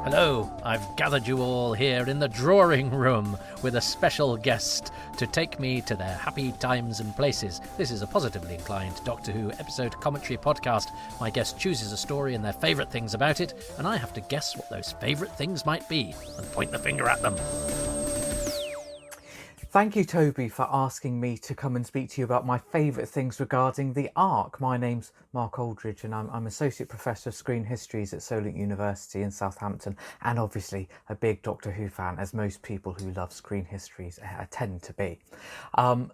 Hello, I've gathered you all here in the drawing room with a special guest to take me to their happy times and places. This is a positively inclined Doctor Who episode commentary podcast. My guest chooses a story and their favourite things about it, and I have to guess what those favourite things might be and point the finger at them. Thank you, Toby, for asking me to come and speak to you about my favourite things regarding the Ark. My name's Mark Aldridge and I'm Associate Professor of Screen Histories at Solent University in Southampton, and obviously a big Doctor Who fan, as most people who love screen histories tend to be. When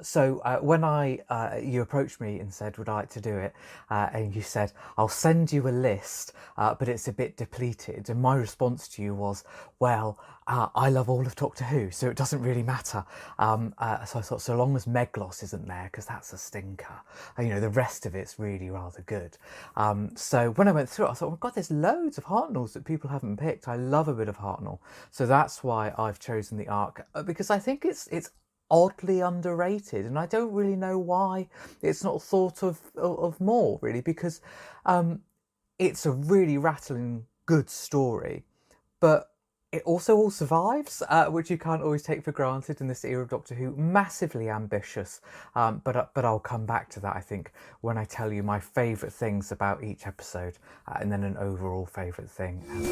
you approached me and said, would I like to do it? And you said, I'll send you a list, but it's a bit depleted. And my response to you was, well, I love all of Doctor Who, so it doesn't really matter. So I thought, so long as Meglos isn't there, because that's a stinker, the rest of it's really rather good. So when I went through it, I thought, oh God, there's loads of Hartnells that people haven't picked. I love a bit of Hartnell. So that's why I've chosen the Ark, because I think it's oddly underrated, and I don't really know why it's not thought of more, really, because it's a really rattling good story, but it also all survives, which you can't always take for granted in this era of Doctor Who. Massively ambitious, but I'll come back to that, I think, when I tell you my favourite things about each episode, and then an overall favourite thing as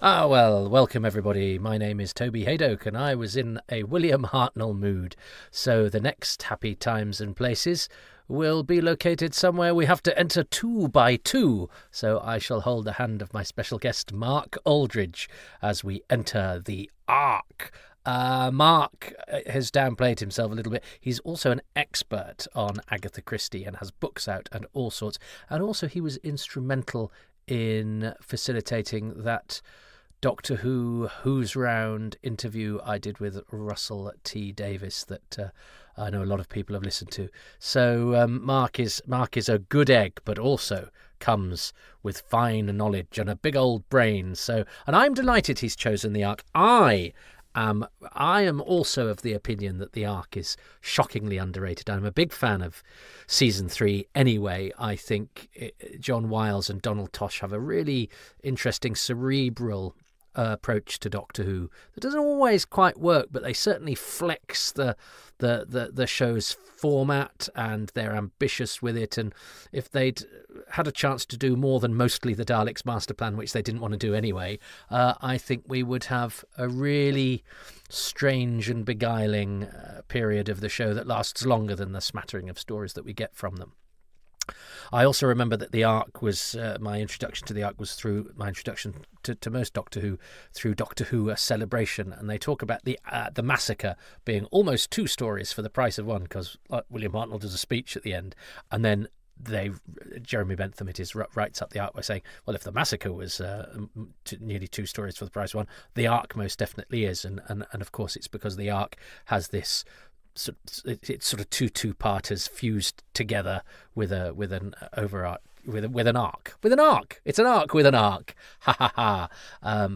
well. Well, welcome everybody. My name is Toby Haydock and I was in a William Hartnell mood. So the next happy times and places will be located somewhere we have to enter 2 by 2. So I shall hold the hand of my special guest, Mark Aldridge, as we enter the Ark. Mark has downplayed himself a little bit. He's also an expert on Agatha Christie and has books out and all sorts. And also he was instrumental in facilitating that Doctor Who's Round interview I did with Russell T. Davis that I know a lot of people have listened to. So Mark is a good egg, but also comes with fine knowledge and a big old brain. So, and I'm delighted he's chosen the Ark. I am also of the opinion that the Ark is shockingly underrated. I'm a big fan of season 3 anyway. I think John Wiles and Donald Tosh have a really interesting cerebral approach to Doctor Who that doesn't always quite work, but they certainly flex the show's format, and they're ambitious with it. And if they'd had a chance to do more than mostly the Daleks master plan, which they didn't want to do anyway, I think we would have a really strange and beguiling period of the show that lasts longer than the smattering of stories that we get from them. I also remember that the Ark was my introduction to the Ark was through my introduction to most Doctor Who through Doctor Who A Celebration, and they talk about the massacre being almost 2 stories for the price of one, because William Hartnell does a speech at the end, and then Jeremy Bentham writes up the Ark by saying, well, if the massacre was nearly 2 stories for the price of one, the Ark most definitely is, and of course it's because the Ark has this. So it's sort of two-parters fused together with an arc. It's an arc with an arc. Ha ha ha.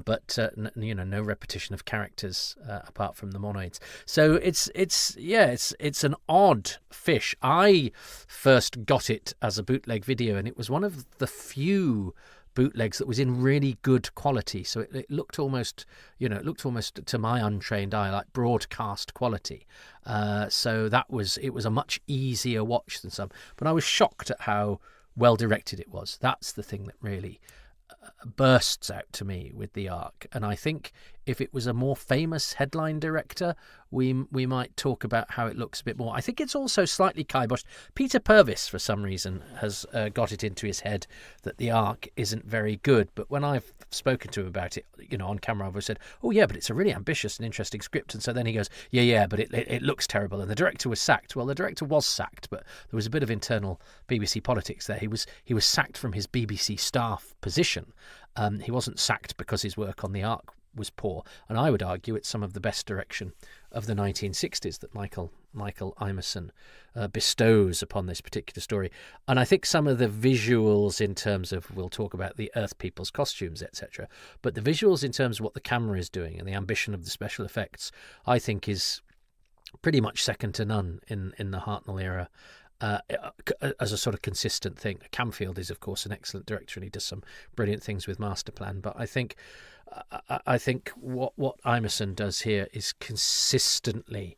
But no repetition of characters apart from the monoids. So it's an odd fish. I first got it as a bootleg video, and it was one of the few bootlegs that was in really good quality, so it looked almost to my untrained eye like broadcast quality. So it was a much easier watch than some, but I was shocked at how well directed it was. That's the thing that really bursts out to me with the Ark. And I think if it was a more famous headline director, we might talk about how it looks a bit more. I think it's also slightly kiboshed. Peter Purvis, for some reason, has got it into his head that the Ark isn't very good. But when I've spoken to him about it, on camera, I've said, oh yeah, but it's a really ambitious and interesting script. And so then he goes, yeah, but it looks terrible. And the director was sacked. Well, the director was sacked, but there was a bit of internal BBC politics there. He was sacked from his BBC staff position. He wasn't sacked because his work on the Ark was poor, and I would argue it's some of the best direction of the 1960s that Michael Imeson bestows upon this particular story. And I think some of the visuals in terms of, we'll talk about the Earth people's costumes, etc., but the visuals in terms of what the camera is doing and the ambition of the special effects, I think is pretty much second to none in the Hartnell era. as a sort of consistent thing. Camfield is, of course, an excellent director, and he does some brilliant things with Master Plan. But I think what Imeson does here is consistently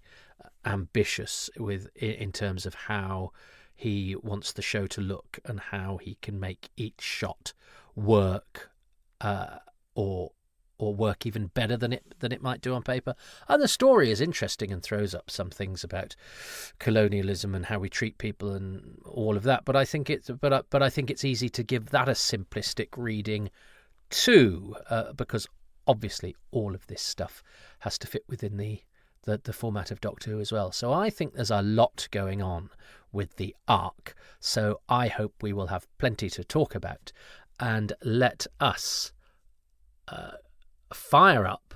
ambitious in terms of how he wants the show to look and how he can make each shot work, or work even better than it might do on paper. And the story is interesting and throws up some things about colonialism and how we treat people and all of that. But I think it's easy to give that a simplistic reading too, because obviously all of this stuff has to fit within the format of Doctor Who as well. So I think there's a lot going on with the arc. So I hope we will have plenty to talk about. And let us fire up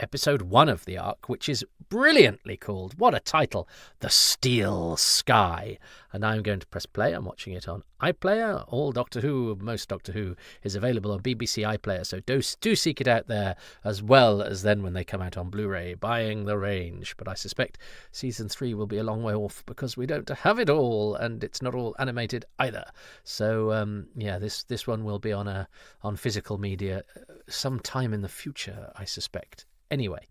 episode 1 of the arc, which is brilliantly called, what a title, The Steel Sky. And I'm going to press play. I'm watching it on iPlayer. All Doctor Who, most Doctor Who is available on BBC iPlayer, so do seek it out there, as well as then when they come out on Blu-ray, buying the range. But I suspect season 3 will be a long way off because we don't have it all, and it's not all animated either. So this one will be on physical media sometime in the future, I suspect. Anyway,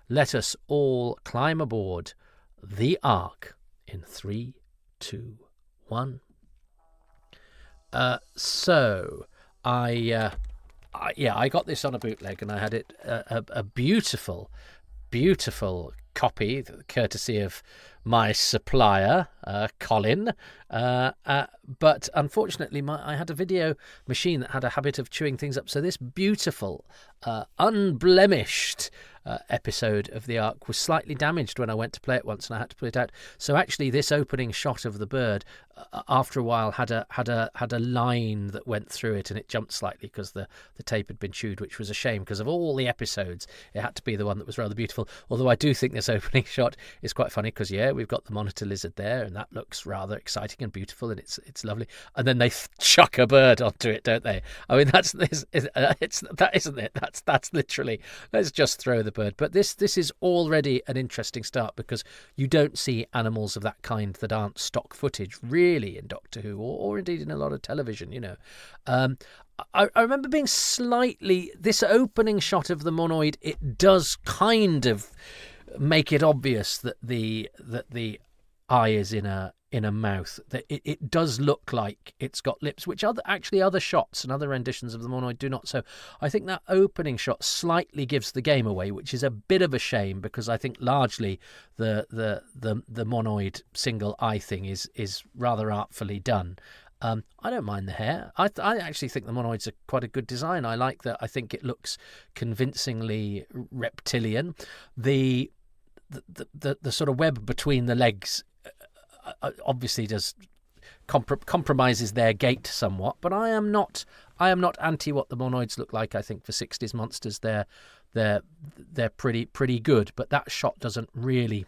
let us all climb aboard the Ark in 3, 2, 1. So I got this on a bootleg, and I had it a beautiful copy, courtesy of my supplier, Colin. But unfortunately, I had a video machine that had a habit of chewing things up. So this beautiful, unblemished episode of the Ark was slightly damaged when I went to play it once, and I had to put it out. So actually, this opening shot of the bird, after a while, had a line that went through it, and it jumped slightly because the tape had been chewed, which was a shame, because of all the episodes, it had to be the one that was rather beautiful. Although I do think this opening shot is quite funny, because we've got the monitor lizard there, and that looks rather exciting and beautiful, and it's lovely. And then they chuck a bird onto it, don't they? I mean, that isn't it? That's literally, let's just throw the bird. But this is already an interesting start, because you don't see animals of that kind that aren't stock footage really in Doctor Who, or indeed in a lot of television. I remember being slightly, this opening shot of the monoid, it does kind of make it obvious that the eye is in a mouth, that it does look like it's got lips, which other shots and other renditions of the monoid do not. So I think that opening shot slightly gives the game away, which is a bit of a shame, because I think largely the monoid single eye thing is rather artfully done. I don't mind the hair. I actually think the monoids are quite a good design. I like that. I think it looks convincingly reptilian. The sort of web between the legs obviously does compromises their gait somewhat, but I am not anti what the monoids look like. I think for 60s monsters they're pretty good, but that shot doesn't really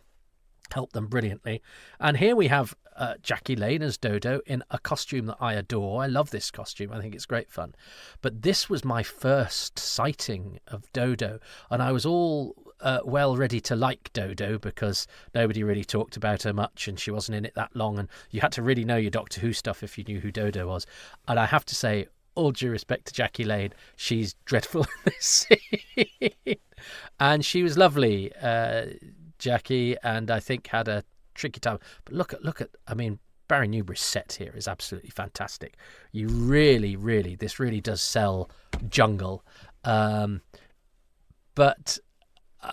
help them brilliantly. And here we have Jackie Lane as Dodo in a costume that I adore. I love this costume. I think it's great fun. But this was my first sighting of Dodo, and I was all well ready to like Dodo, because nobody really talked about her much, and she wasn't in it that long, and you had to really know your Doctor Who stuff if you knew who Dodo was. And I have to say, all due respect to Jackie Lane, she's dreadful in this scene. And she was lovely, Jackie, and I think had a tricky time. But look at I mean, Barry Newbury's set here is absolutely fantastic. You really, this really does sell jungle. But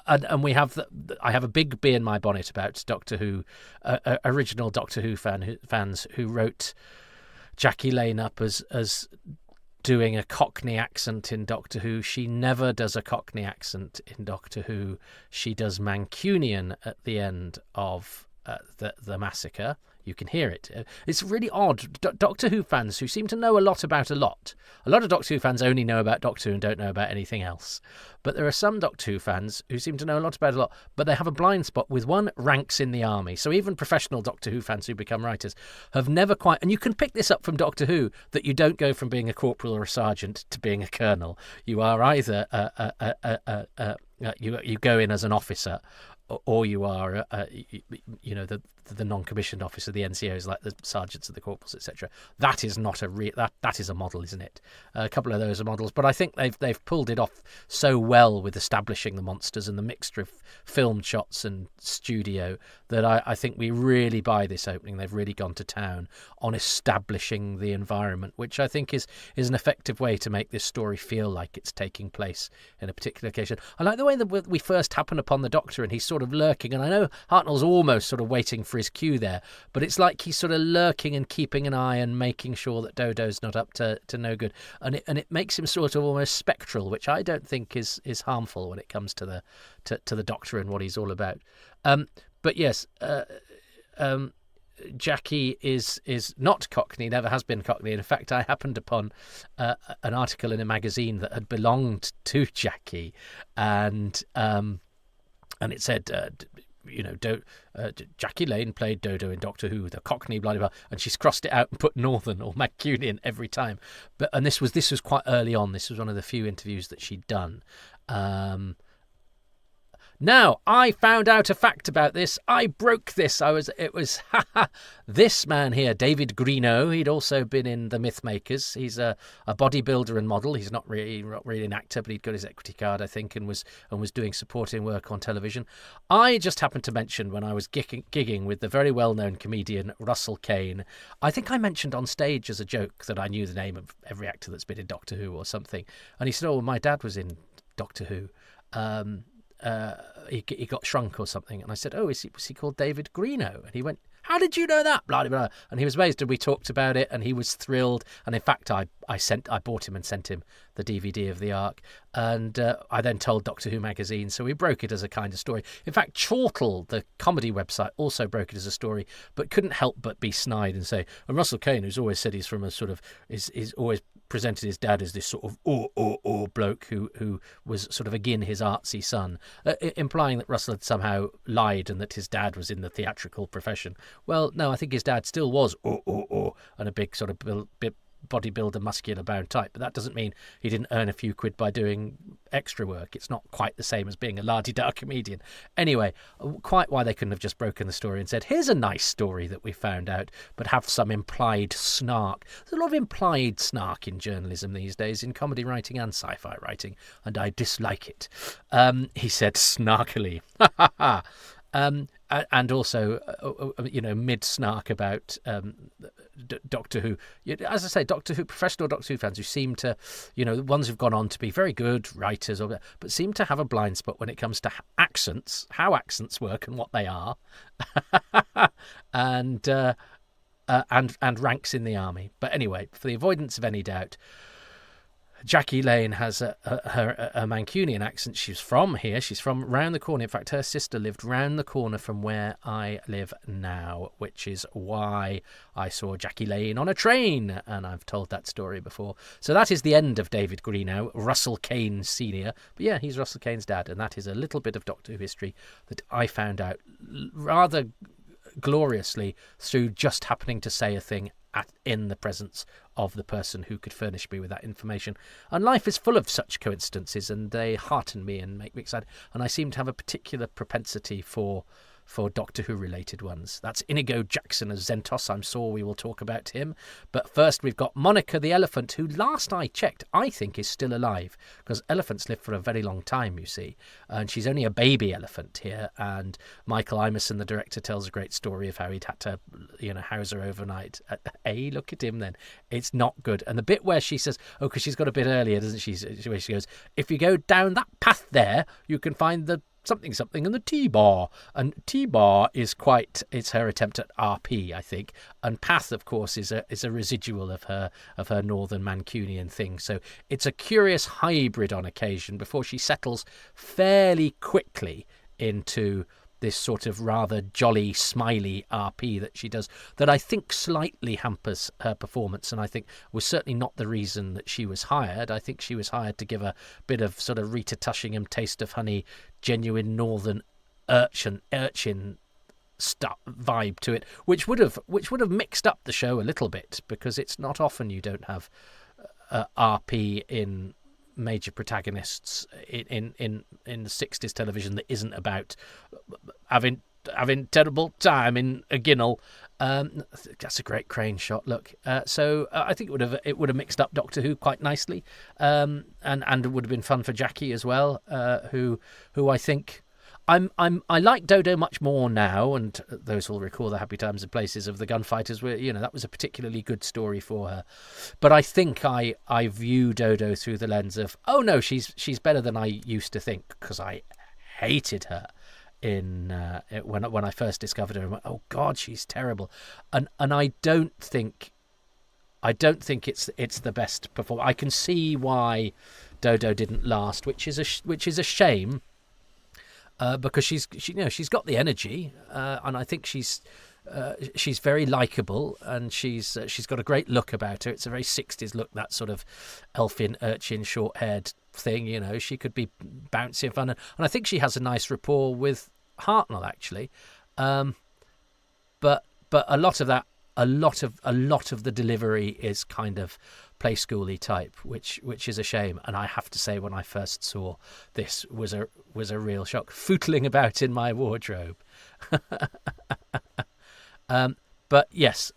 and we have I have a big bee in my bonnet about Doctor Who, original Doctor Who fans who wrote Jackie Lane up as doing a Cockney accent in Doctor Who. She never does a Cockney accent in Doctor Who. She does Mancunian at the end of the massacre. You can hear it. It's really odd. Doctor Who fans who seem to know a lot about a lot. A lot of Doctor Who fans only know about Doctor Who and don't know about anything else. But there are some Doctor Who fans who seem to know a lot about a lot, but they have a blind spot with one, ranks in the army. So even professional Doctor Who fans who become writers have never quite... And you can pick this up from Doctor Who, that you don't go from being a corporal or a sergeant to being a colonel. You are either... you go in as an officer, or you are, the the non-commissioned officer, the NCOs, like the sergeants and the corporals, etc. That is not that is a model, isn't it? A couple of those are models, but I think they've pulled it off so well with establishing the monsters and the mixture of filmed shots and studio that I think we really buy this opening. They've really gone to town on establishing the environment, which I think is an effective way to make this story feel like it's taking place in a particular occasion. I like the way that we first happen upon the Doctor and he's sort of lurking, and I know Hartnell's almost sort of waiting for his cue there, but it's like he's sort of lurking and keeping an eye and making sure that Dodo's not up to no good, and it makes him sort of almost spectral, which I don't think is harmful when it comes to the Doctor and what he's all about. But yes, Jackie is not Cockney, never has been Cockney. In fact, I happened upon an article in a magazine that had belonged to Jackie, and it said, Jackie Lane played Dodo in Doctor Who, the Cockney, blah, blah, blah, and she's crossed it out and put Northern or Mancunian every time. And this was quite early on. This was one of the few interviews that she'd done. Now, I found out a fact about this. I broke this. This man here, David Greenough. He'd also been in The Mythmakers. He's a bodybuilder and model. He's not really an actor, but he'd got his equity card, I think, and was doing supporting work on television. I just happened to mention when I was gigging with the very well-known comedian Russell Kane. I think I mentioned on stage as a joke that I knew the name of every actor that's been in Doctor Who or something. And he said, "Oh, my dad was in Doctor Who. He got shrunk or something." And I said, "Oh, was he called David Greenough?" And he went, "How did you know that?" Blah, blah, blah. And he was amazed, and we talked about it, and he was thrilled. And in fact, I bought him and sent him the DVD of the Ark, and I then told Doctor Who magazine, so we broke it as a kind of story. In fact, Chortle, the comedy website, also broke it as a story, but couldn't help but be snide and say, and Russell Kane, who's always said he's from a sort of is always presented his dad as this sort of bloke who was sort of again his artsy son, implying that Russell had somehow lied and that his dad was in the theatrical profession. Well, no, I think his dad still was and a big sort of bodybuilder, muscular bound type, but that doesn't mean he didn't earn a few quid by doing extra work. It's not quite the same as being a la-di-da comedian. Anyway, quite why they couldn't have just broken the story and said, "Here's a nice story that we found out," but have some implied snark. There's a lot of implied snark in journalism these days, in comedy writing and sci-fi writing, and I dislike it. He said snarkily. And also, mid-snark about Doctor Who. As I say, Doctor Who, professional Doctor Who fans who seem to, the ones who've gone on to be very good writers, but seem to have a blind spot when it comes to accents, how accents work and what they are, and ranks in the army. But anyway, for the avoidance of any doubt, Jackie Lane has a Mancunian accent. She's from here. She's from round the corner. In fact, her sister lived round the corner from where I live now, which is why I saw Jackie Lane on a train, and I've told that story before. So that is the end of David Greenough, Russell Kane Sr. But yeah, he's Russell Kane's dad, and that is a little bit of Doctor Who history that I found out rather gloriously through just happening to say a thing in the presence of the person who could furnish me with that information. And life is full of such coincidences, and they hearten me and make me excited. And I seem to have a particular propensity for Doctor Who related ones. That's Inigo Jackson as Zentos. I'm sure we will talk about him. But first we've got Monica the elephant, who last I checked I think is still alive, because elephants live for a very long time, you see. And she's only a baby elephant here. And Michael Imeson, the director, tells a great story of how he'd had to, house her overnight. Hey, look at him then. It's not good. And the bit where she says, because she's got a bit earlier, doesn't she? Where she goes, "If you go down that path there, you can find the something in the T-bar." And T-bar it's her attempt at RP, I think, and path, of course, is a residual of her Northern Mancunian thing. So it's a curious hybrid on occasion before she settles fairly quickly into this sort of rather jolly, smiley RP that she does, that I think slightly hampers her performance, and I think was certainly not the reason that she was hired. I think she was hired to give a bit of sort of Rita Tushingham, Taste of Honey, genuine Northern urchin vibe to it, which would have mixed up the show a little bit, because it's not often you don't have RP in major protagonists in the 60s television that isn't about having having terrible time in a ginnel. That's a great crane shot. Look, so I think it would have mixed up Doctor Who quite nicely, and it would have been fun for Jackie as well, who I think. I like Dodo much more now, and those will recall the Happy Times and Places of the Gunfighters, where that was a particularly good story for her. But I think I view Dodo through the lens of, oh no, she's better than I used to think, because I hated her when I first discovered her. I went, oh God, she's terrible, and I don't think it's the best performance. I can see why Dodo didn't last, which is a shame. Because she's got the energy, and I think she's very likable, and she's got a great look about her. It's a very 60s look, that sort of elfin urchin, short-haired thing. She could be bouncy and fun, and I think she has a nice rapport with Hartnell actually. But a lot of that, a lot of the delivery is kind of play schooly type, which is a shame. And I have to say, when I first saw this, was a real shock, footling about in my wardrobe. But yes,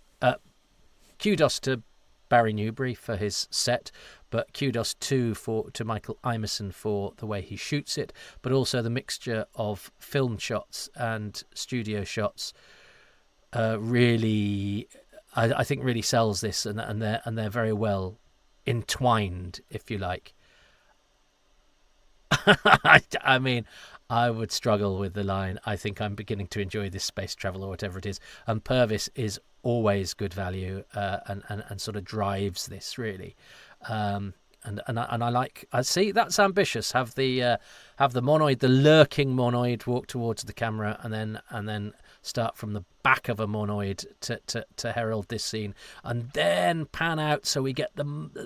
kudos to Barry Newbury for his set, but kudos too to Michael Imeson for the way he shoots it, but also the mixture of film shots and studio shots. Really, I think really sells this, and they're very well entwined, if you like. I mean, I would struggle with the line, I think I'm beginning to enjoy this space travel, or whatever it is. And Purvis is always good value, and sort of drives this really. And I like. I see that's ambitious. Have the monoid, the lurking monoid, walk towards the camera, and then start from the back of a monoid to herald this scene, and then pan out so we get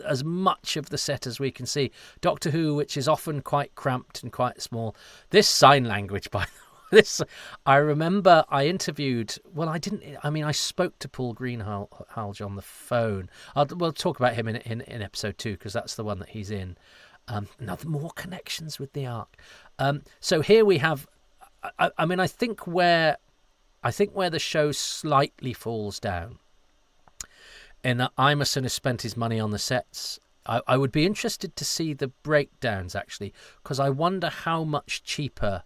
as much of the set as we can see. Doctor Who, which is often quite cramped and quite small. This sign language, by the way. I remember I interviewed. Well, I didn't. I mean, I spoke to Paul Greenhalgh on the phone. We'll talk about him in episode 2, because that's the one that he's in. Now, more connections with the Ark. So here we have. I mean, I think where the show slightly falls down, in that Imeson has spent his money on the sets. I would be interested to see the breakdowns actually, because I wonder how much cheaper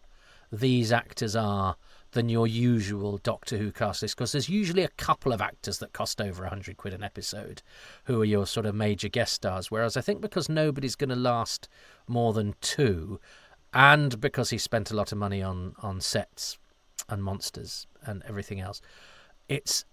these actors are than your usual Doctor Who cast list, because there's usually a couple of actors that cost over £100 an episode who are your sort of major guest stars, whereas I think because nobody's going to last more than 2, and because he spent a lot of money on sets and monsters and everything else, it's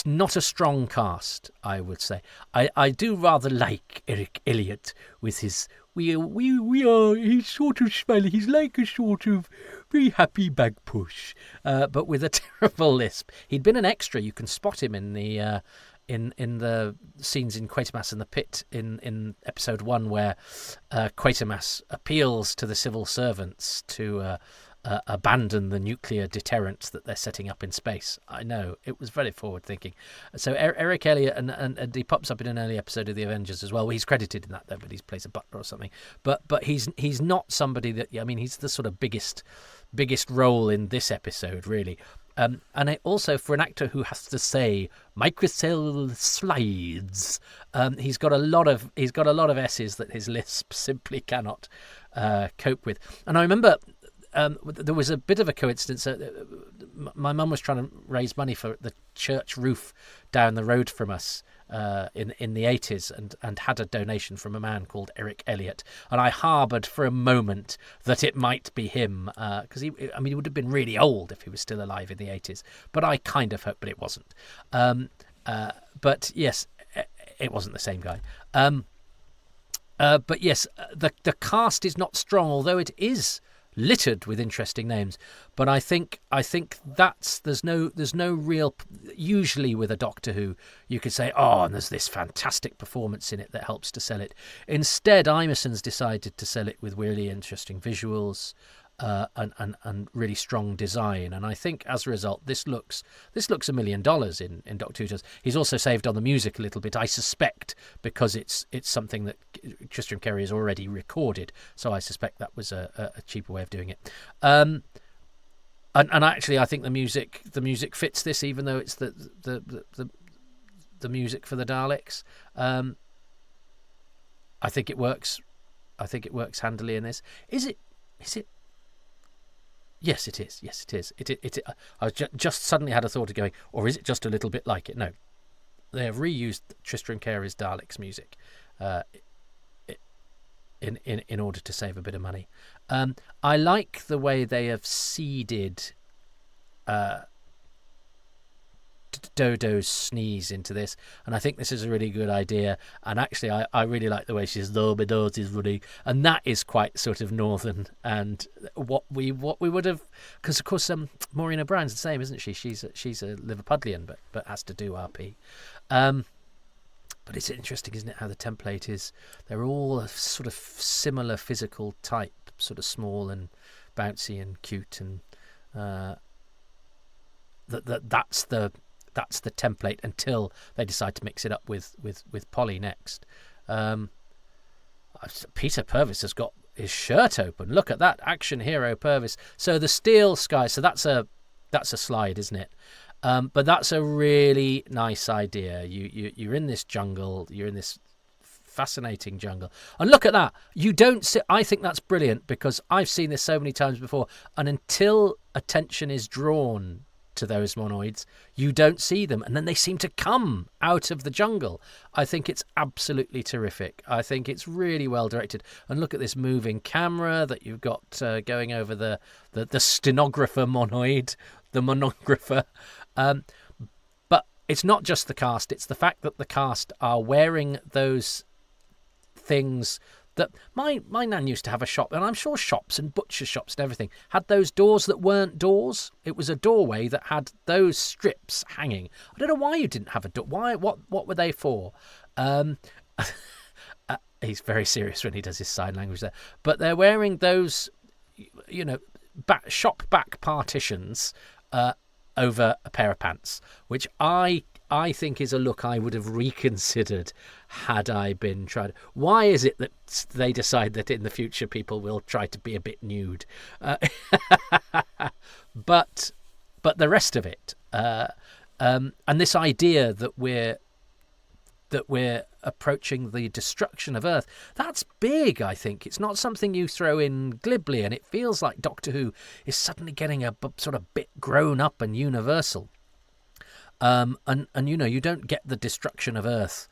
not a strong cast, I would say. I do rather like Eric Elliott with his we are, he's sort of smelly, he's like a sort of very happy bag push, but with a terrible lisp. He'd been an extra. You can spot him in the scenes in Quatermass and the Pit in episode 1, where Quatermass appeals to the civil servants to abandon the nuclear deterrents that they're setting up in space. I know, it was very forward thinking. So Eric Elliott, and he pops up in an early episode of the Avengers as well. He's credited in that though, but he plays a butler or something. But he's not somebody that, I mean, he's the sort of biggest role in this episode really. And it also, for an actor who has to say microcell slides, he's got a lot of S's that his lisp simply cannot cope with. And I remember there was a bit of a coincidence. My mum was trying to raise money for the church roof down the road from us in the 80s, and had a donation from a man called Eric Elliott. And I harboured for a moment that it might be him, because he would have been really old if he was still alive in the 80s. But I kind of hoped, but it wasn't. But yes, it wasn't the same guy. But yes, the cast is not strong, although it is littered with interesting names. But I think there's no real, usually with a Doctor Who you could say, oh, and there's this fantastic performance in it that helps to sell it. Instead, Imeson's decided to sell it with really interesting visuals and really strong design, and I think as a result this looks $1 million in Doctor Who does. He's also saved on the music a little bit, I suspect, because it's something that Tristram Cary has already recorded, so I suspect that was a cheaper way of doing it. And actually, I think the music fits this, even though it's the music for the Daleks. I think it works. I think it works handily in this. Is it? Yes, it is. Yes, it is. I just suddenly had a thought of going, or is it just a little bit like it? No, they have reused Tristram Carey's Daleks music in order to save a bit of money. I like the way they have seeded Dodo's sneeze into this, and I think this is a really good idea. And actually, I really like the way she says "Oh, my nose is running," and that is quite sort of northern and what we would have, because of course Maureen O'Brien's the same, isn't she? She's a Liverpudlian, but has to do RP. But it's interesting, isn't it, how the template is? They're all a sort of similar physical type, sort of small and bouncy and cute, and that's the template until they decide to mix it up with Polly next. Peter Purvis has got his shirt open. Look at that, action hero Purvis. So the steel sky. So that's a slide, isn't it? But that's a really nice idea. You're in this jungle. You're in this fascinating jungle, and look at that. You don't see. I think that's brilliant, because I've seen this so many times before. And until attention is drawn to those monoids, you don't see them, and then they seem to come out of the jungle. I think it's absolutely terrific. I think it's really well directed. And look at this moving camera that you've got going over the stenographer monoid, the monographer. But it's not just the cast, it's the fact that the cast are wearing those things that my nan used to have a shop, and I'm sure shops and butcher shops and everything had those doors that weren't doors. It was a doorway that had those strips hanging. I don't know why you didn't have a door. Why? What were they for? He's very serious when he does his sign language there. But they're wearing those, shop back partitions over a pair of pants, which I think is a look I would have reconsidered had I been tried. Why is it that they decide that in the future people will try to be a bit nude? But the rest of it, and this idea that we're approaching the destruction of Earth, that's big, I think. It's not something you throw in glibly, and it feels like Doctor Who is suddenly getting a sort of bit grown up and universal. And you don't get the destruction of Earth.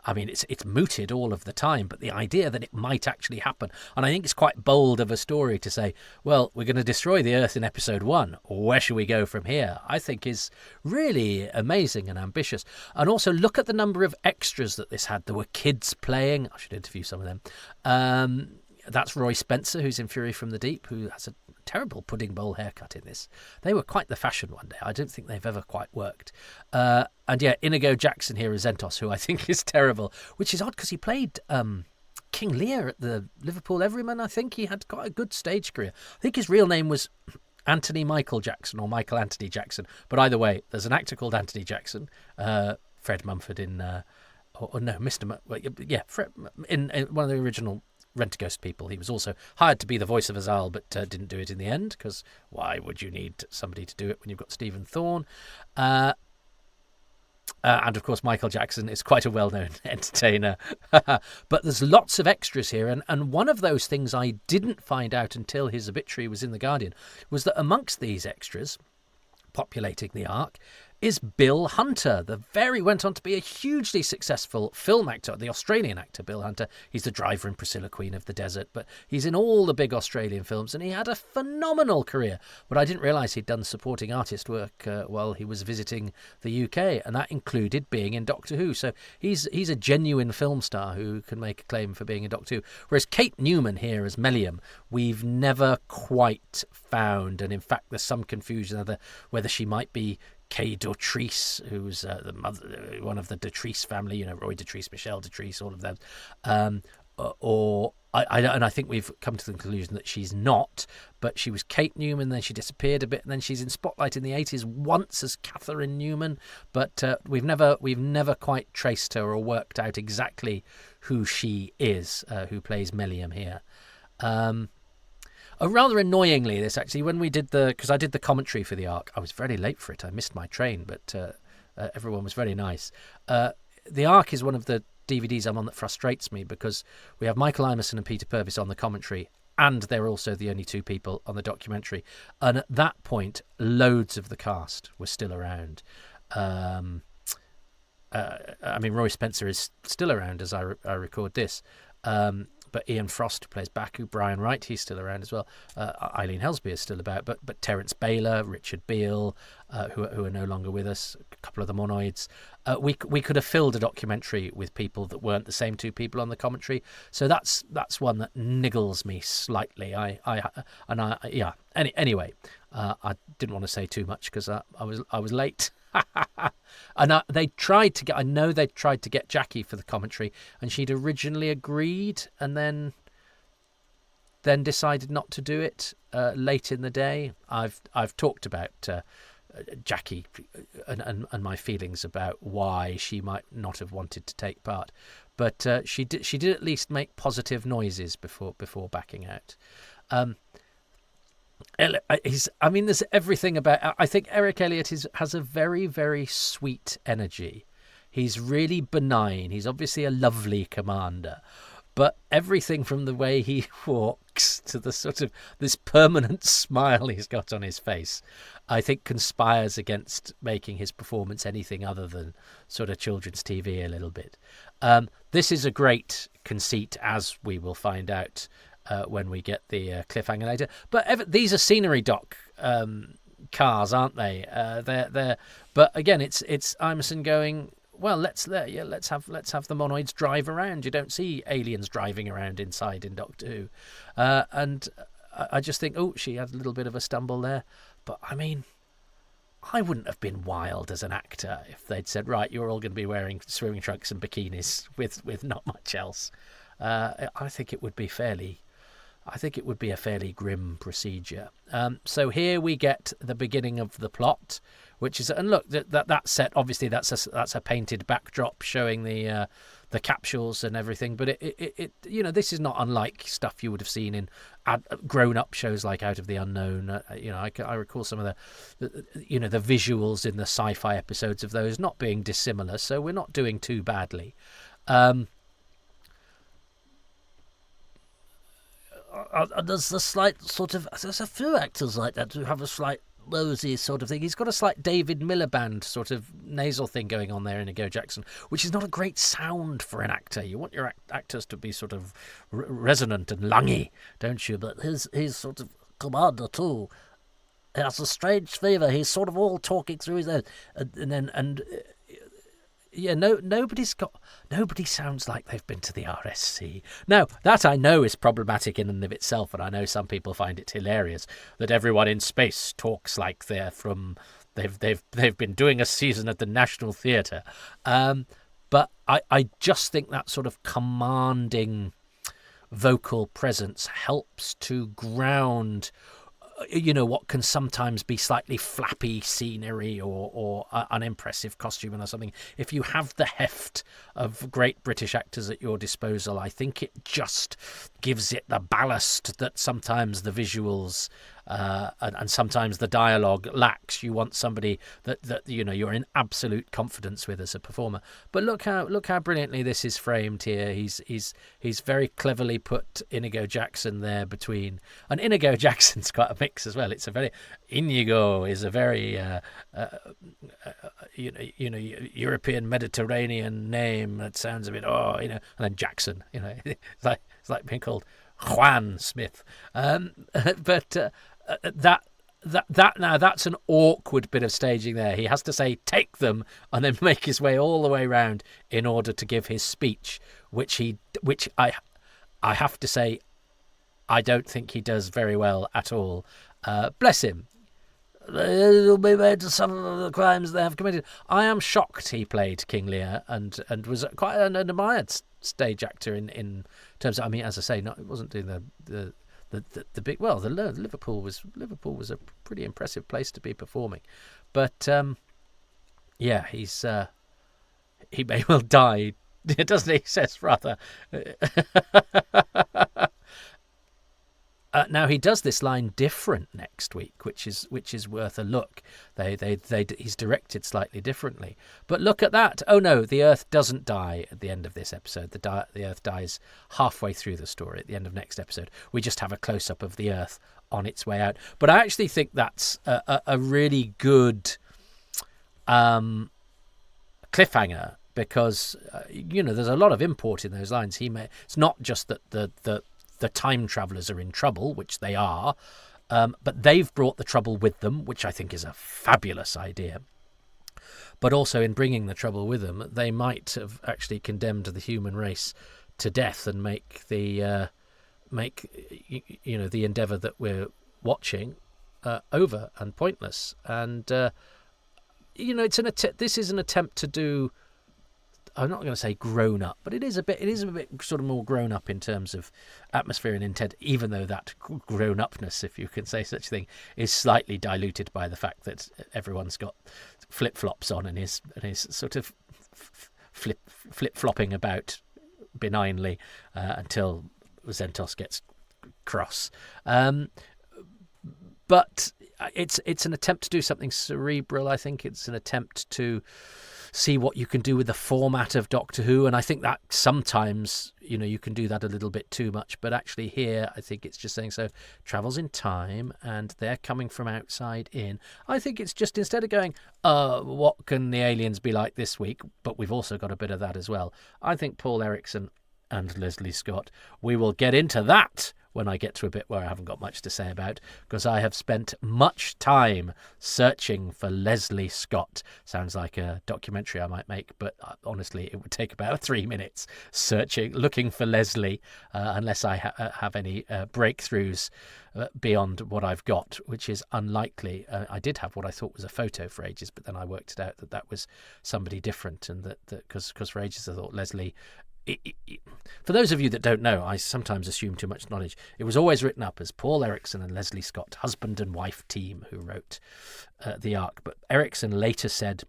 I mean, it's mooted all of the time, but the idea that it might actually happen, and I think it's quite bold of a story to say, well, we're going to destroy the Earth in episode 1. Where should we go from here? I think is really amazing and ambitious. And also look at the number of extras that this had. There were kids playing. I should interview some of them. That's Roy Spencer, who's in Fury from the Deep, who has a terrible pudding bowl haircut in this. They were quite the fashion one day. I don't think they've ever quite worked. And yeah, Inigo Jackson here is Zentos, who I think is terrible, which is odd because he played King Lear at the Liverpool Everyman. I think he had quite a good stage career. I think his real name was Anthony Michael Jackson or Michael Anthony Jackson. But either way, there's an actor called Anthony Jackson, Fred Mumford in... Fred, in one of the original Rent-A-Ghost people. He was also hired to be the voice of Azal, but didn't do it in the end, because why would you need somebody to do it when you've got Stephen Thorne? And of course, Michael Jackson is quite a well-known entertainer. But there's lots of extras here, and one of those things I didn't find out until his obituary was in The Guardian was that amongst these extras populating the Ark is Bill Hunter. Went on to be a hugely successful film actor, the Australian actor Bill Hunter. He's the driver in Priscilla, Queen of the Desert, but he's in all the big Australian films, and he had a phenomenal career. But I didn't realise he'd done supporting artist work while he was visiting the UK, and that included being in Doctor Who. So he's a genuine film star who can make a claim for being in Doctor Who. Whereas Kate Newman here as Mellium, we've never quite found, and in fact there's some confusion whether she might be Kay Dautrice, who's the mother, one of the Dautrice family, Roy Dautrice, Michelle Dautrice, all of them. I think we've come to the conclusion that she's not, but she was Kate Newman, then she disappeared a bit, and then she's in Spotlight in the 80s once as Catherine Newman, but we've never quite traced her or worked out exactly who she is, who plays Mellium here. Rather annoyingly, this actually, when we did because I did the commentary for the Ark, I was very late for it. I missed my train, but everyone was very nice. The Ark is one of the DVDs I'm on that frustrates me because we have Michael Imerson and Peter Purvis on the commentary, and they're also the only two people on the documentary. And at that point, loads of the cast were still around. I mean, Roy Spencer is still around as I record this. But Ian Frost, who plays Baku, Brian Wright, he's still around as well. Eileen Helsby is still about, but Terence Baylor, Richard Beale, who are no longer with us, a couple of the Monoids. We could have filled a documentary with people that weren't the same two people on the commentary. So that's one that niggles me slightly. Anyway, I didn't want to say too much because I was late. And they tried to get. I know they tried to get Jackie for the commentary, and she'd originally agreed, and then decided not to do it late in the day. I've talked about Jackie and my feelings about why she might not have wanted to take part, but she did at least make positive noises before backing out. There's everything about. I think Eric Elliott has a very, very sweet energy. He's really benign. He's obviously a lovely commander, but everything from the way he walks to the sort of this permanent smile he's got on his face, I think conspires against making his performance anything other than sort of children's TV a little bit. This is a great conceit, as we will find out when we get the cliffhanger later. But these are scenery dock cars, aren't they? They're. But again, it's Imerson going, well, let's have the Monoids drive around. You don't see aliens driving around inside in Doctor Who, and I just think, she had a little bit of a stumble there. But I mean, I wouldn't have been wild as an actor if they'd said, right, you're all going to be wearing swimming trunks and bikinis with not much else. I think it would be a fairly grim procedure. So here we get the beginning of the plot, which is, and look, that set, obviously that's a painted backdrop showing the capsules and everything. But it this is not unlike stuff you would have seen in grown-up shows like Out of the Unknown. I recall some of the visuals in the sci-fi episodes of those not being dissimilar. So we're not doing too badly. There's a slight sort of. There's a few actors like that who have a slight nosy sort of thing. He's got a slight David Miliband sort of nasal thing going on there in Inigo Jackson, which is not a great sound for an actor. You want your actors to be sort of resonant and lungy, don't you? But he's sort of commander too. He has a strange fever. He's sort of all talking through his nose, nobody sounds like they've been to the RSC. Now, that I know is problematic in and of itself, and I know some people find it hilarious that everyone in space talks like they've been doing a season at the National Theatre. But I just think that sort of commanding vocal presence helps to ground what can sometimes be slightly flappy scenery or unimpressive costuming or something. If you have the heft of great British actors at your disposal, I think it just gives it the ballast that sometimes the visuals and sometimes the dialogue lacks. You want somebody that you're in absolute confidence with as a performer. But look how brilliantly this is framed here. He's very cleverly put Inigo Jackson there between, and Inigo Jackson's quite a mix as well. Inigo is a very European Mediterranean name that sounds a bit and then Jackson, it's like being called Juan Smith, but that's an awkward bit of staging there. He has to say take them and then make his way all the way around in order to give his speech, which I have to say I don't think he does very well at all. Bless him. They'll be made to suffer for the crimes they have committed. I am shocked he played King Lear and was quite an admired stage actor in terms of, as I say, it wasn't doing the big. Well, Liverpool was a pretty impressive place to be performing, but he may well die, doesn't he? He says rather. Now he does this line different next week, which is worth a look. He's directed slightly differently. But look at that! Oh no, the Earth doesn't die at the end of this episode. The Earth dies halfway through the story at the end of next episode. We just have a close up of the Earth on its way out. But I actually think that's a really good cliffhanger, because there's a lot of import in those lines. It's not just that the time travelers are in trouble, which they are, but they've brought the trouble with them, which I think is a fabulous idea. But also, in bringing the trouble with them, they might have actually condemned the human race to death and make the endeavour that we're watching over and pointless. And this is an attempt to do, I'm not going to say grown up, but it is a bit sort of more grown up in terms of atmosphere and intent, even though that grown upness, if you can say such a thing, is slightly diluted by the fact that everyone's got flip flops on and is sort of flip flopping about benignly until Zentos gets cross. But it's an attempt to do something cerebral. I think it's an attempt to see what you can do with the format of Doctor Who, and I think that sometimes you can do that a little bit too much, but actually here I think it's just saying, so travels in time and they're coming from outside in. I think it's just, instead of going what can the aliens be like this week, but we've also got a bit of that as well, I think Paul Erickson and Leslie Scott, we will get into that when I get to a bit where I haven't got much to say about, because I have spent much time searching for Leslie Scott. Sounds like a documentary I might make, but honestly, it would take about 3 minutes looking for Leslie, unless I have any breakthroughs beyond what I've got, which is unlikely. I did have what I thought was a photo for ages, but then I worked it out that was somebody different, and that because for ages I thought Leslie... For those of you that don't know, I sometimes assume too much knowledge. It was always written up as Paul Erickson and Leslie Scott, husband and wife team, who wrote the Ark. But Erickson later said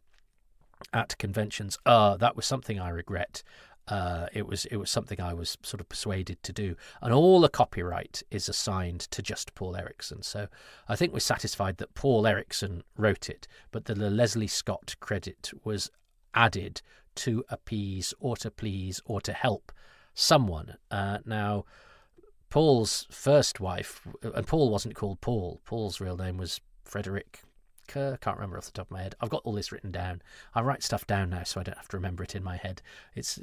at conventions, that was something I regret. It was something I was sort of persuaded to do, and all the copyright is assigned to just Paul Erickson. So I think we're satisfied that Paul Erickson wrote it, but the Leslie Scott credit was added to appease or to please or to help someone. Now, Paul's first wife, and Paul wasn't called Paul. Paul's real name was Frederick Kerr. Can't remember off the top of my head. I've got all this written down. I write stuff down now so I don't have to remember it in my head. It's,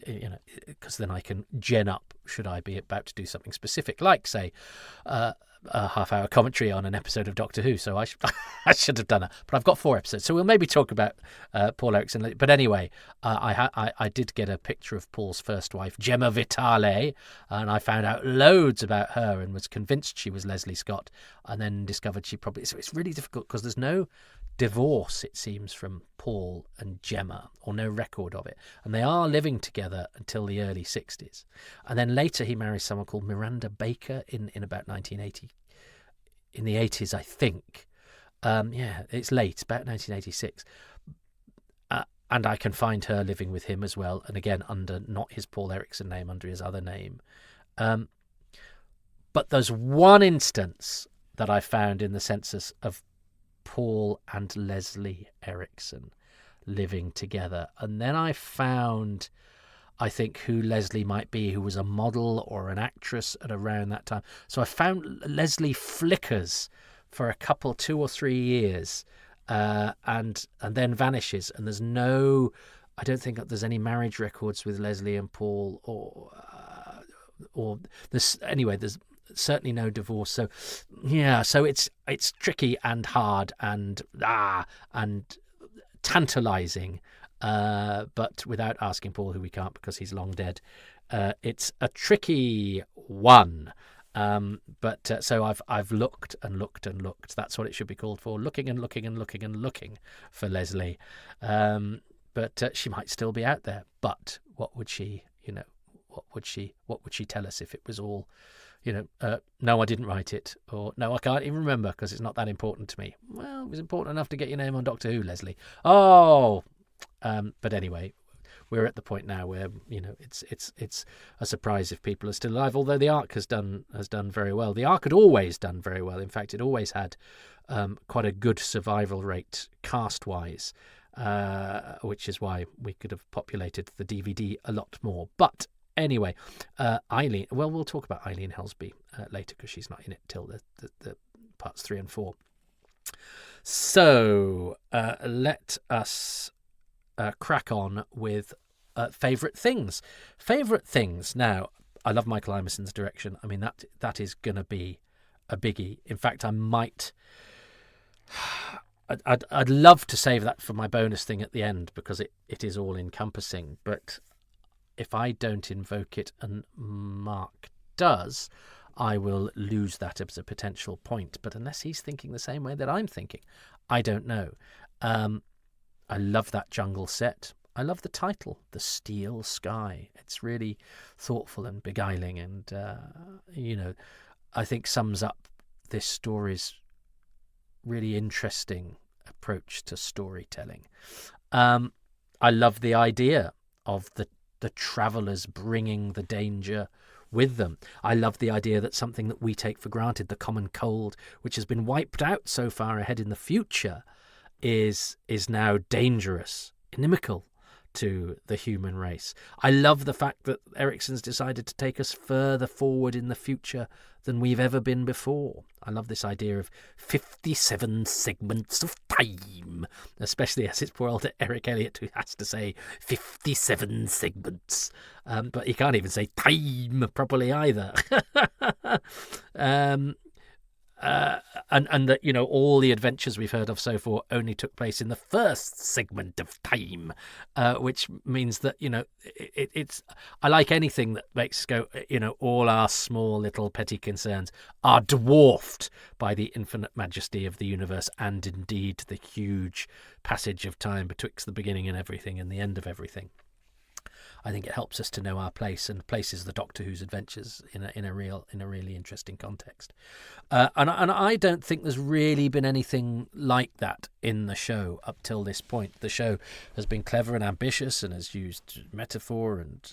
because then I can gen up should I be about to do something specific, like, say, a half-hour commentary on an episode of Doctor Who, so I should have done that. But I've got 4 episodes, so we'll maybe talk about Paul Erickson. But anyway, I did get a picture of Paul's first wife, Gemma Vitale, and I found out loads about her and was convinced she was Leslie Scott, and then discovered she probably... So it's really difficult because there's no divorce, it seems, from Paul and Gemma, or no record of it. And they are living together until the early 60s. And then later he marries someone called Miranda Baker in about 1980. In the 80s, I think. It's late, about 1986. And I can find her living with him as well. And again, under not his Paul Erickson name, under his other name. But there's one instance that I found in the census of Paul and Leslie Erickson living together. And then I found, I think, who Leslie might be, who was a model or an actress at around that time. So I found Leslie flickers for a couple, 2 or 3 years, and then vanishes. And there's I don't think there's any marriage records with Leslie and Paul, or there's certainly no divorce. So yeah, so it's tricky and hard and tantalizing, but without asking Paul, who we can't because he's long dead. It's a tricky one. So I've looked and looked and looked. That's what it should be called for. Looking and looking and looking and looking for Leslie. But she might still be out there. But what would she tell us if it was all, no, I didn't write it, or no, I can't even remember because it's not that important to me. Well, it was important enough to get your name on Doctor Who, Leslie. Oh, but anyway, we're at the point now where it's a surprise if people are still alive. Although the Ark has done very well. The Ark had always done very well. In fact, it always had quite a good survival rate cast-wise, which is why we could have populated the DVD a lot more. But anyway, Eileen. Well, we'll talk about Eileen Helsby later because she's not in it till the parts 3 and 4. So let us crack on with favourite things. Favourite things. Now, I love Michael Imerson's direction. I mean, that is going to be a biggie. In fact, I'd love to save that for my bonus thing at the end because it is all encompassing. But if I don't invoke it and Mark does, I will lose that as a potential point. But unless he's thinking the same way that I'm thinking, I don't know. I love that jungle set. I love the title, The Steel Sky. It's really thoughtful and beguiling and, I think sums up this story's really interesting approach to storytelling. I love the idea of the travellers bringing the danger with them. I love the idea that something that we take for granted, the common cold, which has been wiped out so far ahead in the future, is now dangerous, inimical to the human race. I love the fact that Erickson's decided to take us further forward in the future than we've ever been before. I love this idea of 57 segments of time, especially as it's poor old Eric Elliott who has to say 57 segments. But he can't even say time properly either. And that, all the adventures we've heard of so far only took place in the first segment of time, which means that, it's I like anything that makes us go, all our small little petty concerns are dwarfed by the infinite majesty of the universe and indeed the huge passage of time betwixt the beginning and everything and the end of everything. I think it helps us to know our place and places the Doctor Who's adventures in a really interesting context. And I don't think there's really been anything like that in the show up till this point. The show has been clever and ambitious and has used metaphor and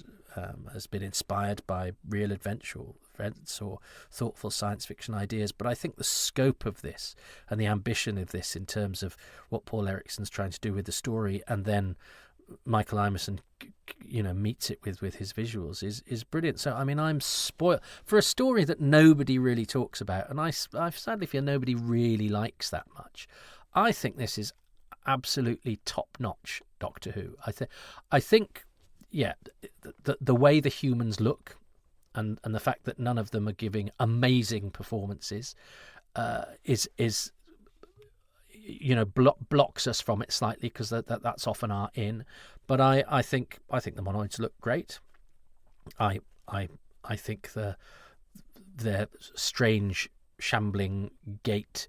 has been inspired by real adventure events or thoughtful science fiction ideas. But I think the scope of this and the ambition of this in terms of what Paul Ericsson's trying to do with the story and then Michael Imerson meets it with his visuals is brilliant. So I mean, I'm spoiled for a story that nobody really talks about, and I sadly feel nobody really likes that much. I think this is absolutely top-notch Doctor Who. I think the way the humans look and the fact that none of them are giving amazing performances is blocks us from it slightly because that's often our in. But I think the monoids look great. I think their strange shambling gait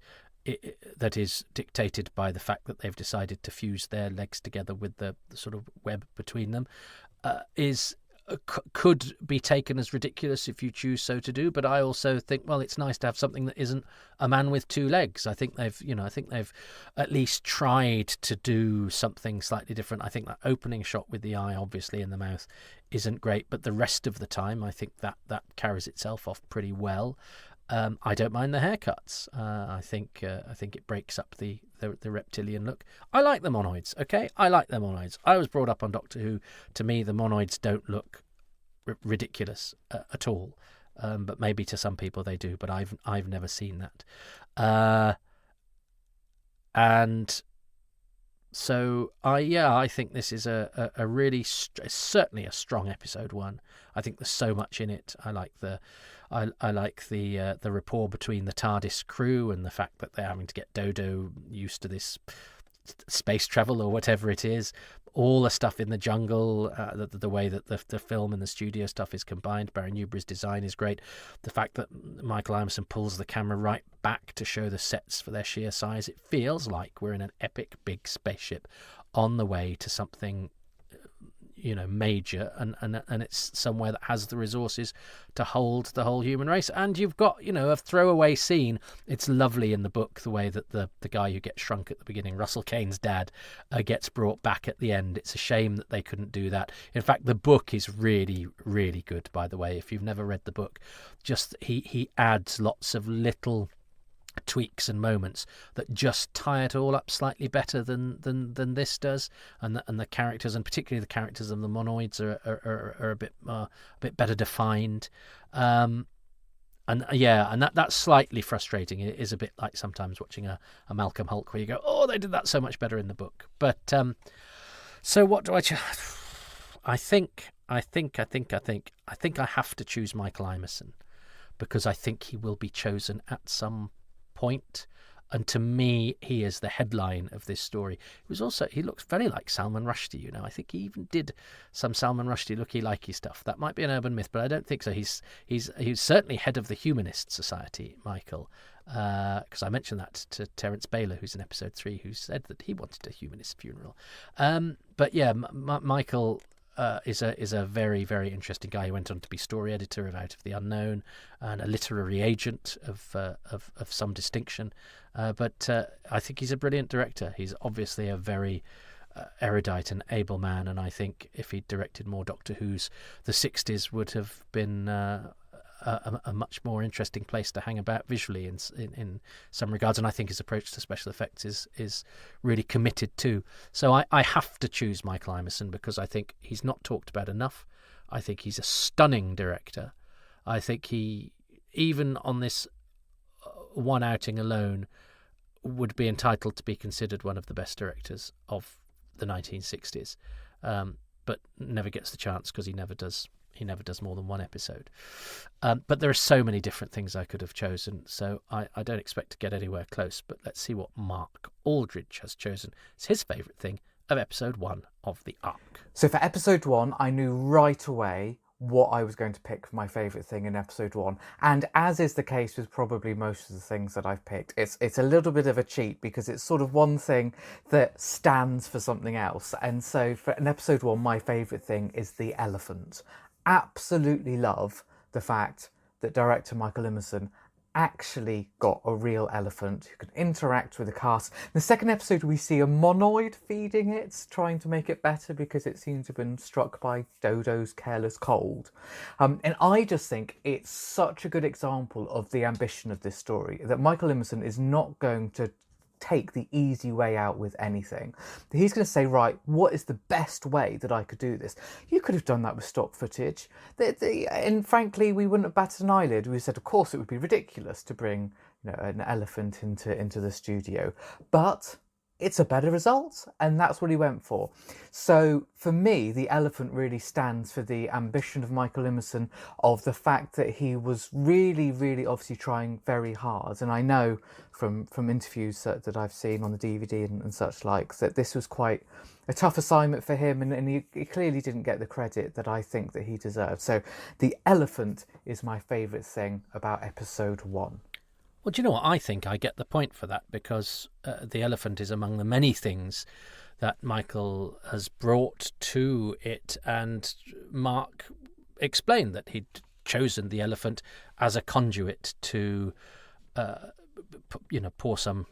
that is dictated by the fact that they've decided to fuse their legs together with the sort of web between them could be taken as ridiculous if you choose so to do. But I also think, well, it's nice to have something that isn't a man with two legs. I think they've at least tried to do something slightly different. I think that opening shot with the eye, obviously, in the mouth isn't great, but the rest of the time, I think that carries itself off pretty well. I don't mind the haircuts. I think it breaks up the reptilian look. I like the monoids, okay? I like the monoids. I was brought up on Doctor Who. To me, the monoids don't look ridiculous at all. But maybe to some people they do, but I've never seen that. And so I think this is a really certainly a strong episode 1. I think there's so much in it. I like the rapport between the TARDIS crew and the fact that they're having to get Dodo used to this space travel or whatever it is. All the stuff in the jungle, the way that the film and the studio stuff is combined. Barry Newbury's design is great. The fact that Michael Imerson pulls the camera right back to show the sets for their sheer size. It feels like we're in an epic big spaceship on the way to something major, and it's somewhere that has the resources to hold the whole human race. And you've got, a throwaway scene. It's lovely in the book, the way that the guy who gets shrunk at the beginning, Russell Kane's dad, gets brought back at the end. It's a shame that they couldn't do that. In fact, the book is really, really good, by the way. If you've never read the book, just he adds lots of little tweaks and moments that just tie it all up slightly better than this does, and the characters, and particularly the characters of the monoids, are a bit better defined, and that's slightly frustrating. It is a bit like sometimes watching a Malcolm Hulke, where you go, oh, they did that so much better in the book. But so what do I think I have to choose Michael Imeson, because I think he will be chosen at some point, and to me he is the headline of this story. He looks very like Salman Rushdie. I think he even did some Salman Rushdie looky-likey stuff. That might be an urban myth, but I don't think so. He's certainly head of the Humanist Society, Michael, because I mentioned that to Terence Baylor, who's in episode 3, who said that he wanted a humanist funeral. But yeah, Michael is a very, very interesting guy. He went on to be story editor of Out of the Unknown and a literary agent of some distinction. But I think he's a brilliant director. He's obviously a very erudite and able man, and I think if he'd directed more Doctor Who's, the 60s would have been a much more interesting place to hang about visually in some regards. And I think his approach to special effects is really committed too. So I have to choose Michael Imeson, because I think he's not talked about enough. I think he's a stunning director. I think he, even on this one outing alone, would be entitled to be considered one of the best directors of the 1960s, but never gets the chance because he never does more than one episode. But there are so many different things I could have chosen, so I don't expect to get anywhere close. But let's see what Mark Aldridge has chosen. It's his favourite thing of episode 1 of the Ark. So for episode 1, I knew right away what I was going to pick for my favourite thing in episode 1. And as is the case with probably most of the things that I've picked, it's a little bit of a cheat, because it's sort of one thing that stands for something else. And so for an episode 1, my favourite thing is the elephant. Absolutely love the fact that director Michael Imeson actually got a real elephant who can interact with the cast. In the second episode, we see a monoid feeding it, trying to make it better because it seems to have been struck by Dodo's careless cold. And I just think it's such a good example of the ambition of this story, that Michael Imeson is not going to take the easy way out with anything. He's going to say, right, what is the best way that I could do this? You could have done that with stock footage. And frankly, we wouldn't have batted an eyelid. We said, of course, it would be ridiculous to bring an elephant into the studio. But it's a better result, and that's what he went for. So for me, the elephant really stands for the ambition of Michael Imeson, of the fact that he was really, really obviously trying very hard. And I know from interviews that I've seen on the DVD and such like, that this was quite a tough assignment for him, and he clearly didn't get the credit that I think that he deserved. So the elephant is my favourite thing about episode 1. Well, do you know what? I think I get the point for that, because the elephant is among the many things that Michael has brought to it, and Mark explained that he'd chosen the elephant as a conduit to, pour some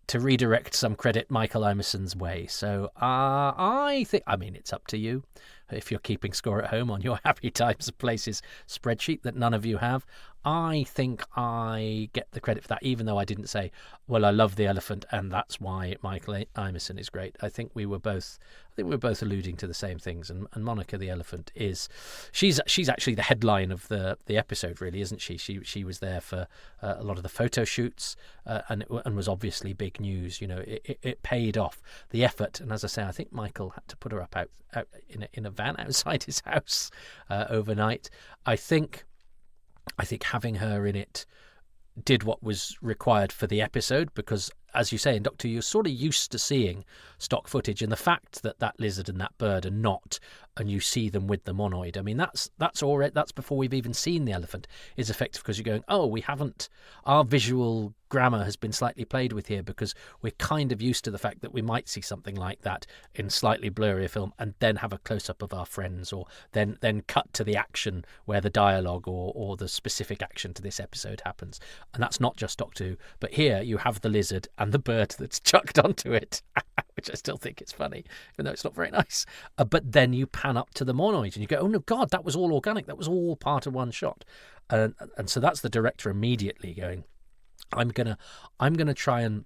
to redirect some credit Michael Imeson's way. So I think, it's up to you. If you're keeping score at home on your Happy Times and Places spreadsheet that none of you have, I think I get the credit for that, even though I didn't say, well, I love the elephant and that's why Michael Imeson is great. I think we were both alluding to the same things. And Monica the elephant she's actually the headline of the episode, really, isn't she? She was there for a lot of the photo shoots and was obviously big news. It paid off, the effort. And as I say, I think Michael had to put her up out in a van outside his house overnight. I think having her in it did what was required for the episode, because, as you say, in Doctor Who, you're sort of used to seeing stock footage, and the fact that lizard and that bird are not, and you see them with the monoid, that's already, that's before we've even seen the elephant, is effective, because you're going, oh, we haven't, our visual grammar has been slightly played with here, because we're kind of used to the fact that we might see something like that in slightly blurrier film and then have a close-up of our friends, or then cut to the action where the dialogue or the specific action to this episode happens. And that's not just Doctor Who, but here you have the lizard and the bird that's chucked onto it, which I still think is funny, even though it's not very nice. But then you pan up to the monoid and you go, oh no, God, that was all organic. That was all part of one shot. And so that's the director immediately going, I'm gonna try and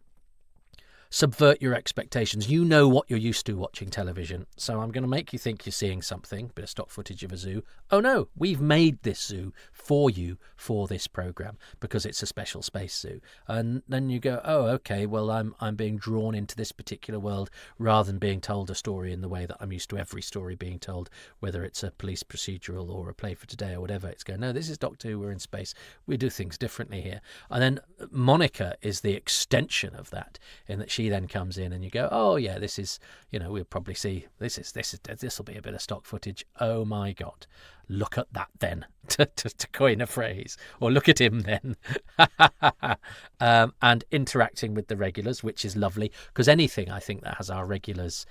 subvert your expectations. You know what you're used to watching television, so I'm going to make you think you're seeing something, bit of stock footage of a zoo. Oh no, we've made this zoo for you for this program because it's a special space zoo. And then you go, oh, okay, well, I'm being drawn into this particular world rather than being told a story in the way that I'm used to every story being told, whether it's a police procedural or a play for today or whatever. It's going, no, this is Doctor Who, we're in space, we do things differently here. And then Monica is the extension of that, in that she then comes in and you go, oh yeah, this is, we'll probably see this will be a bit of stock footage. Oh my God, look at that then, to coin a phrase, or look at him then. And interacting with the regulars, which is lovely, because anything I think that has our regulars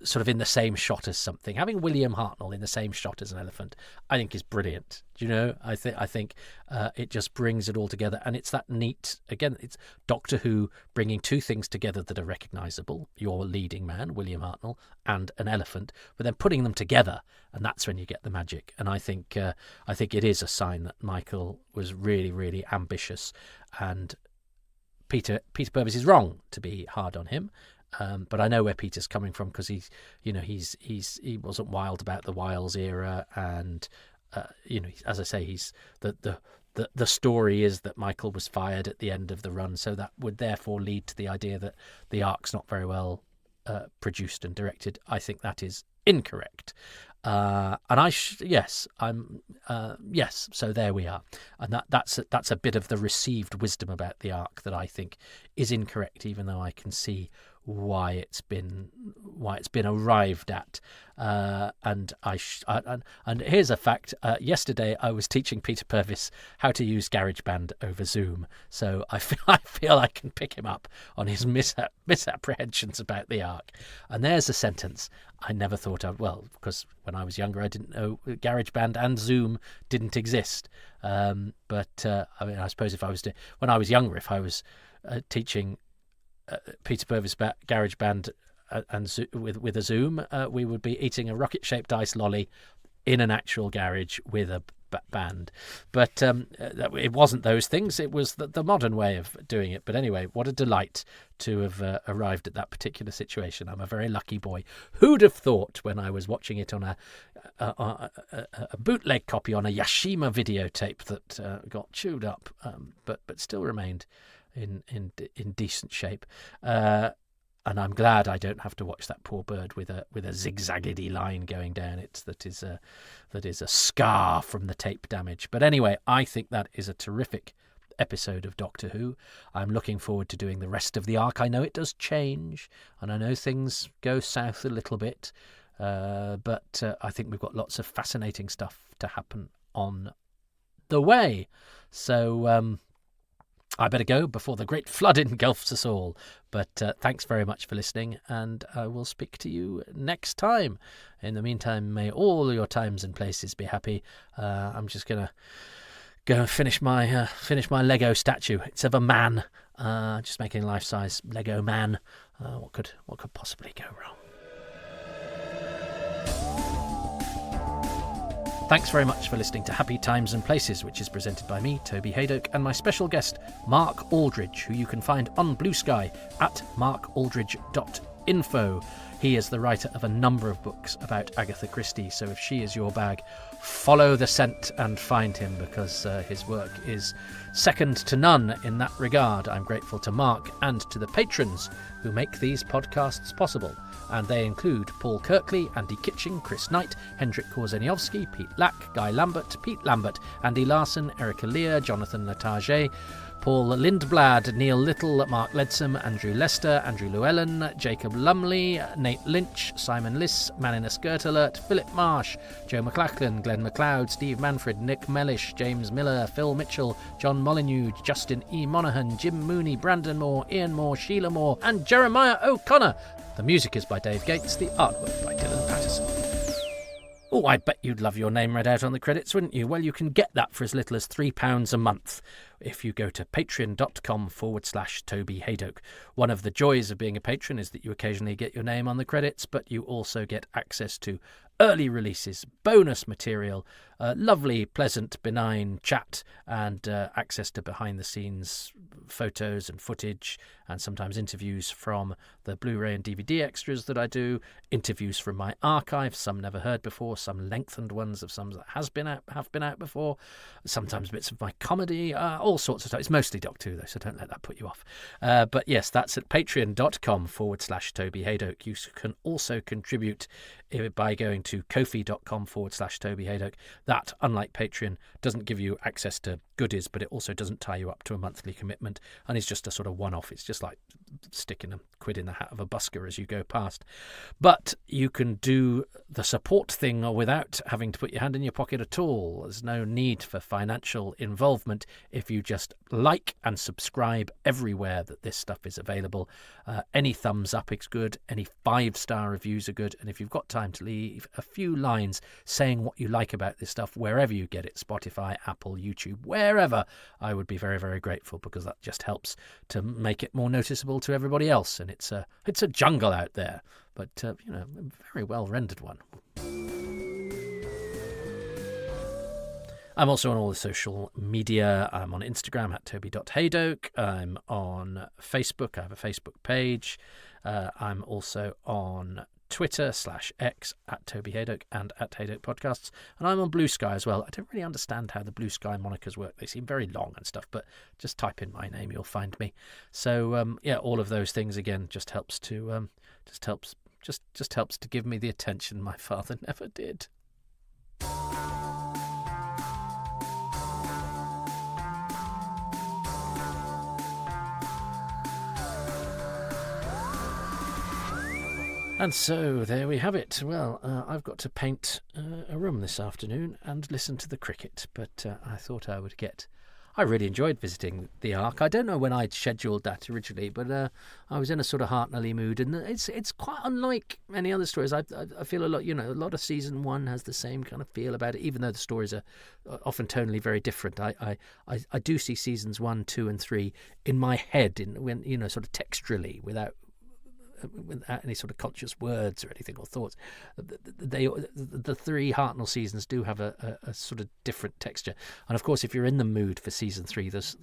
sort of in the same shot as something, having William Hartnell in the same shot as an elephant, I think is brilliant. I think it just brings it all together, and it's that neat. Again, it's Doctor Who bringing two things together that are recognisable: your leading man, William Hartnell, and an elephant, but then putting them together, and that's when you get the magic. And I think it is a sign that Michael was really, really ambitious, and Peter Purves is wrong to be hard on him. But I know where Peter's coming from, because he wasn't wild about the Wiles era, and as I say, he's the story is that Michael was fired at the end of the run, so that would therefore lead to the idea that the arc's not very well produced and directed. I think that is incorrect. And yes. So there we are, and that's a bit of the received wisdom about the arc that I think is incorrect, even though I can see why it's been arrived at. And here's a fact: yesterday I was teaching Peter Purves how to use GarageBand over Zoom, so I feel I can pick him up on his misapprehensions about the arc. And there's a sentence I never thought of. Well, because when I was younger, I didn't know GarageBand and Zoom didn't exist. But I suppose when I was younger, if I was teaching Peter Purves about GarageBand and with a Zoom, we would be eating a rocket-shaped ice lolly in an actual garage with a band. But it wasn't those things. It was the modern way of doing it. But anyway, what a delight to have arrived at that particular situation. I'm a very lucky boy. Who'd have thought, when I was watching it on a bootleg copy on a Yashima videotape that got chewed up, but still remained in decent shape, and I'm glad I don't have to watch that poor bird with a zigzaggedy line going down it that is a scar from the tape damage. But anyway, I think that is a terrific episode of Doctor Who. I'm looking forward to doing the rest of the arc. I know it does change, and I know things go south a little bit, but I think we've got lots of fascinating stuff to happen on the way. So I better go before the great flood engulfs us all. But thanks very much for listening, and I will speak to you next time. In the meantime, may all your times and places be happy. I'm just going to go and finish my Lego statue. It's of a man, just making a life-size Lego man. What could possibly go wrong? Thanks very much for listening to Happy Times and Places, which is presented by me, Toby Haydock, and my special guest, Mark Aldridge, who you can find on Blue Sky at markaldridge.info. He is the writer of a number of books about Agatha Christie, so if she is your bag, follow the scent and find him, because his work is second to none in that regard. I'm grateful to Mark and to the patrons who make these podcasts possible, and they include Paul Kirkley, Andy Kitching, Chris Knight, Hendrik Korzeniowski, Pete Lack, Guy Lambert, Pete Lambert, Andy Larson, Erica Lear, Jonathan Latage, Paul Lindblad, Neil Little, Mark Leadsom, Andrew Lester, Andrew Llewellyn, Jacob Lumley, Nate Lynch, Simon Liss, Man in a Skirt Alert, Philip Marsh, Joe McLachlan, Glenn MacLeod, Steve Manfred, Nick Mellish, James Miller, Phil Mitchell, John Molyneux, Justin E. Monaghan, Jim Mooney, Brandon Moore, Ian Moore, Sheila Moore, and Jeremiah O'Connor. The music is by Dave Gates, the artwork by Dylan Patterson. Oh, I bet you'd love your name read out on the credits, wouldn't you? Well, you can get that for as little as £3 a month if you go to patreon.com/Toby Haydoke. One of the joys of being a patron is that you occasionally get your name on the credits, but you also get access to early releases, bonus material, lovely, pleasant, benign chat, and access to behind-the-scenes photos and footage, and sometimes interviews from the Blu-ray and DVD extras that I do, interviews from my archive, some never heard before, some lengthened ones of some that have been out before, sometimes bits of my comedy, all sorts of stuff. It's mostly Doctor Who, though, so don't let that put you off. But yes, that's at patreon.com/Toby Haydoke. You can also contribute by going to ko-fi.com/Toby Haydoke. That, unlike Patreon, doesn't give you access to goodies, but it also doesn't tie you up to a monthly commitment, and it's just a sort of one-off. It's just like sticking a quid in the hat of a busker as you go past. But you can do the support thing without having to put your hand in your pocket at all. There's no need for financial involvement if you just like and subscribe everywhere that this stuff is available. Any thumbs up is good, any 5-star reviews are good, and if you've got time to leave a few lines saying what you like about this stuff wherever you get it, Spotify, Apple, YouTube, wherever, I would be very, very grateful, because that just helps to make it more noticeable to everybody else. And it's a jungle out there, but a very well rendered one. I'm also on all the social media. I'm on Instagram at toby.haydoke. I'm on Facebook. I have a Facebook page. I'm also on Twitter /X at Toby Haydoke and at Haydoke Podcasts. And I'm on Blue Sky as well. I don't really understand how the Blue Sky monikers work. They seem very long and stuff, but just type in my name, you'll find me. So all of those things again just helps to give me the attention my father never did. And so there we have it. Well, I've got to paint a room this afternoon and listen to the cricket, but I thought I would get... I really enjoyed visiting the Ark. I don't know when I'd scheduled that originally, but I was in a sort of Hartnelly mood, and it's quite unlike any other stories. I feel a lot of season 1 has the same kind of feel about it, even though the stories are often tonally very different. I do see seasons 1, 2, and 3 in my head, sort of texturally, without any sort of conscious words or anything or thoughts. The 3 Hartnell seasons do have a sort of different texture, and of course, if you're in the mood for season 3, there's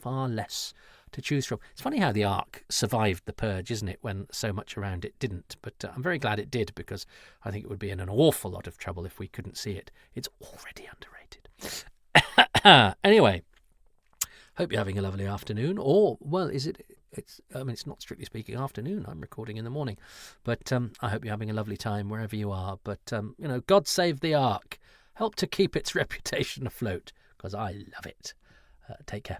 far less to choose from. It's funny how the Ark survived the Purge, isn't it, when so much around it didn't? But I'm very glad it did, because I think it would be in an awful lot of trouble if we couldn't see it. It's already underrated. Anyway, hope you're having a lovely afternoon, or, well, it's not strictly speaking afternoon. I'm recording in the morning, but I hope you're having a lovely time wherever you are. But God save the Ark. Help to keep its reputation afloat, because I love it. Take care.